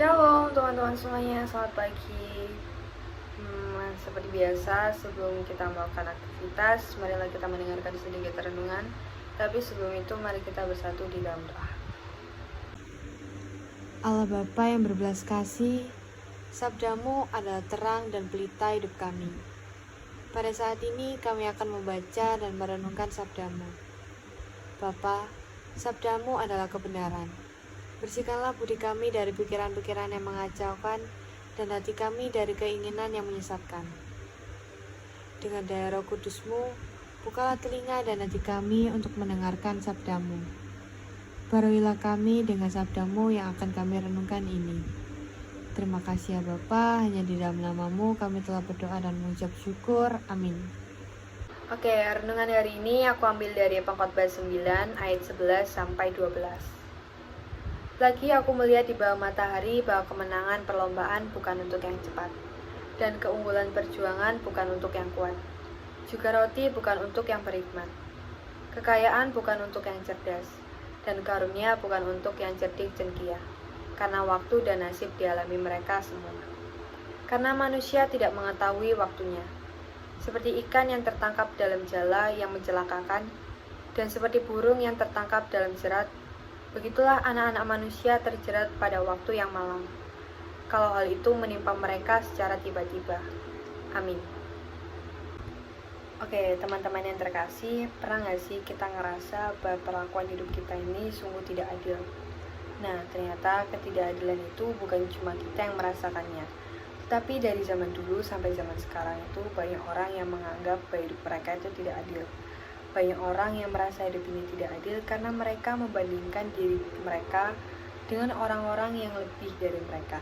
Shalom teman-teman semuanya, selamat pagi. Seperti biasa, sebelum kita melakukan aktivitas, marilah kita mendengarkan sedikit renungan. Tapi sebelum itu, mari kita bersatu di dalam doa. Allah Bapa yang berbelas kasih, sabdamu adalah terang dan pelita hidup kami. Pada saat ini kami akan membaca dan merenungkan sabdamu. Bapa, sabdamu adalah kebenaran. Bersihkanlah budi kami dari pikiran-pikiran yang mengacaukan dan hati kami dari keinginan yang menyesatkan. Dengan daya Roh Kudus-Mu, bukalah telinga dan hati kami untuk mendengarkan sabdamu. Baruilah kami dengan sabdamu yang akan kami renungkan ini. Terima kasih ya Bapa, hanya di dalam nama-Mu kami telah berdoa dan mengucap syukur. Amin. Oke, renungan hari ini aku ambil dari Pengkhotbah 9 ayat 11 sampai 12. Lagi aku melihat di bawah matahari bahwa kemenangan perlombaan bukan untuk yang cepat, dan keunggulan perjuangan bukan untuk yang kuat. Juga roti bukan untuk yang berhikmat. Kekayaan bukan untuk yang cerdas, dan karunia bukan untuk yang cerdik cenkia, karena waktu dan nasib dialami mereka semua. Karena manusia tidak mengetahui waktunya, seperti ikan yang tertangkap dalam jala yang mencelakakan, dan seperti burung yang tertangkap dalam jerat, begitulah anak-anak manusia terjerat pada waktu yang malang, kalau hal itu menimpa mereka secara tiba-tiba. Amin. Oke, teman-teman yang terkasih, pernah nggak sih kita ngerasa bahwa perlakuan hidup kita ini sungguh tidak adil? Nah, ternyata ketidakadilan itu bukan cuma kita yang merasakannya, tapi dari zaman dulu sampai zaman sekarang itu banyak orang yang menganggap bahwa hidup mereka itu tidak adil. Banyak orang yang merasa hidup ini tidak adil karena mereka membandingkan diri mereka dengan orang-orang yang lebih dari mereka.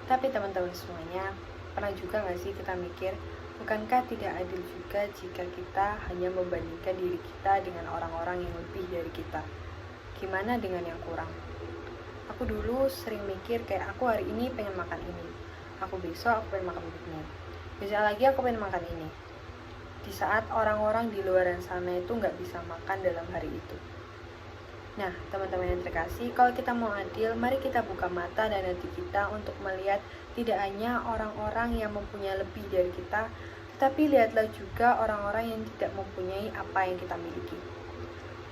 Tapi teman-teman semuanya, pernah juga nggak sih kita mikir, bukankah tidak adil juga jika kita hanya membandingkan diri kita dengan orang-orang yang lebih dari kita? Gimana dengan yang kurang? Aku dulu sering mikir kayak aku hari ini pengen makan ini, aku besok aku pengen makan ini, besok lagi aku pengen makan ini. Di saat orang-orang di luar sana itu nggak bisa makan dalam hari itu. Nah, teman-teman yang terkasih, kalau kita mau adil, mari kita buka mata dan hati kita untuk melihat tidak hanya orang-orang yang mempunyai lebih dari kita, tetapi lihatlah juga orang-orang yang tidak mempunyai apa yang kita miliki.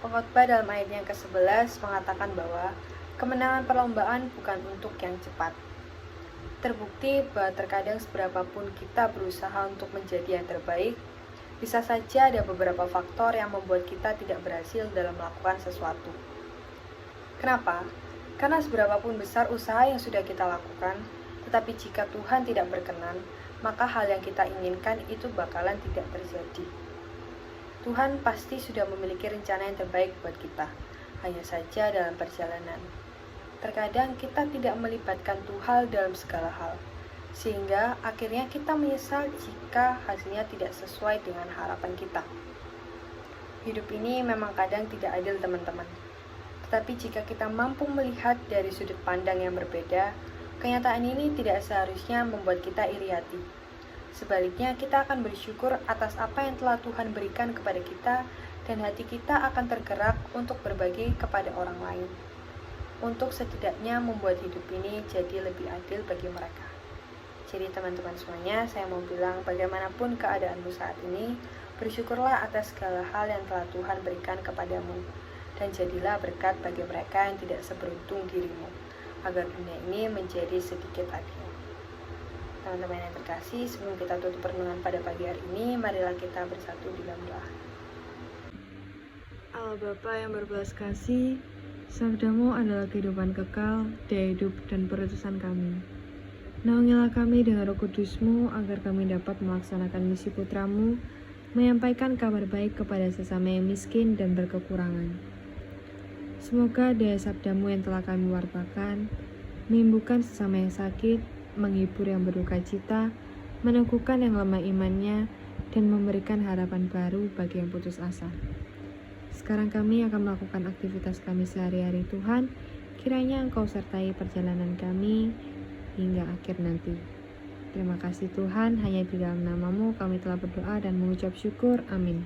Pengkhotbah dalam ayat yang ke-11 mengatakan bahwa kemenangan perlombaan bukan untuk yang cepat. Terbukti bahwa terkadang seberapapun kita berusaha untuk menjadi yang terbaik, bisa saja ada beberapa faktor yang membuat kita tidak berhasil dalam melakukan sesuatu. Kenapa? Karena seberapapun besar usaha yang sudah kita lakukan, tetapi jika Tuhan tidak berkenan, maka hal yang kita inginkan itu bakalan tidak terjadi. Tuhan pasti sudah memiliki rencana yang terbaik buat kita, hanya saja dalam perjalanan. Terkadang kita tidak melibatkan Tuhan dalam segala hal, sehingga akhirnya kita menyesal jika hasilnya tidak sesuai dengan harapan kita. Hidup ini memang kadang tidak adil teman-teman, tetapi jika kita mampu melihat dari sudut pandang yang berbeda, kenyataan ini tidak seharusnya membuat kita iri hati. Sebaliknya, kita akan bersyukur atas apa yang telah Tuhan berikan kepada kita, dan hati kita akan tergerak untuk berbagi kepada orang lain, untuk setidaknya membuat hidup ini jadi lebih adil bagi mereka. Jadi teman-teman semuanya, saya mau bilang bagaimanapun keadaanmu saat ini, bersyukurlah atas segala hal yang telah Tuhan berikan kepadamu, dan jadilah berkat bagi mereka yang tidak seberuntung dirimu, agar dunia ini menjadi sedikit adil. Teman-teman yang terkasih, sebelum kita tutup renungan pada pagi hari ini, marilah kita bersatu di dalam doa. Allah Bapa yang berbelas kasih, sabdamu adalah kehidupan kekal, daya hidup dan perutusan kami. Naungilah kami dengan Roh Kudus-Mu agar kami dapat melaksanakan misi putra-Mu, menyampaikan kabar baik kepada sesama yang miskin dan berkekurangan. Semoga daya sabdamu yang telah kami wartakan, menyembuhkan sesama yang sakit, menghibur yang berduka cita, meneguhkan yang lemah imannya, dan memberikan harapan baru bagi yang putus asa. Sekarang kami akan melakukan aktivitas kami sehari-hari Tuhan, kiranya Engkau sertai perjalanan kami hingga akhir nanti. Terima kasih Tuhan, hanya di dalam nama-Mu kami telah berdoa dan mengucap syukur. Amin.